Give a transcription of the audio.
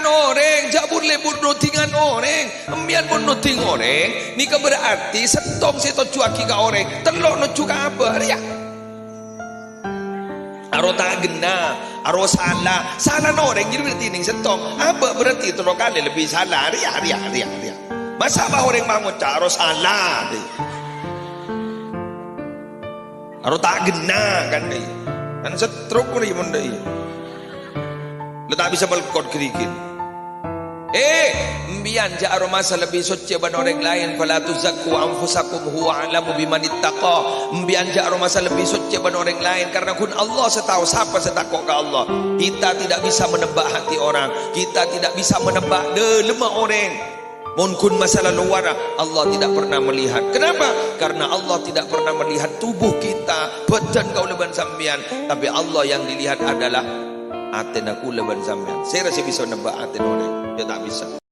orang, jak boleh bunuh dengan orang, embian bunuh dengan orang. Ni kan berarti setong si tu cuaki ke orang, telok no cuka apa dia? Aro tak gena, aro salah no orang jadi berarti ning setong. Apa berarti telok kali lebih salah dia. Masa bah orang bangun aro salah dia. Aro tak gena kan dia. Kan setruk ni pun dia. Letak bisa balkon kerikit. Mbian ja'ar masa lebih suci ban orang lain, fala tuzakku anfusakum huwa a'lamu biman ittaqa. Mbian ja'ar masa lebih suci ban orang lain, karena kun Allah setahu siapa setakut ke Allah. Kita tidak bisa menebak hati orang, kita tidak bisa menebak lemah orang. Mun kun masalah luar, Allah tidak pernah melihat. Kenapa? Karena Allah tidak pernah melihat tubuh kita, badan kau leban sambian, tapi Allah yang dilihat adalah aten aku leban sampean. Saya rasa bisa nebak aten orang, dia tak bisa.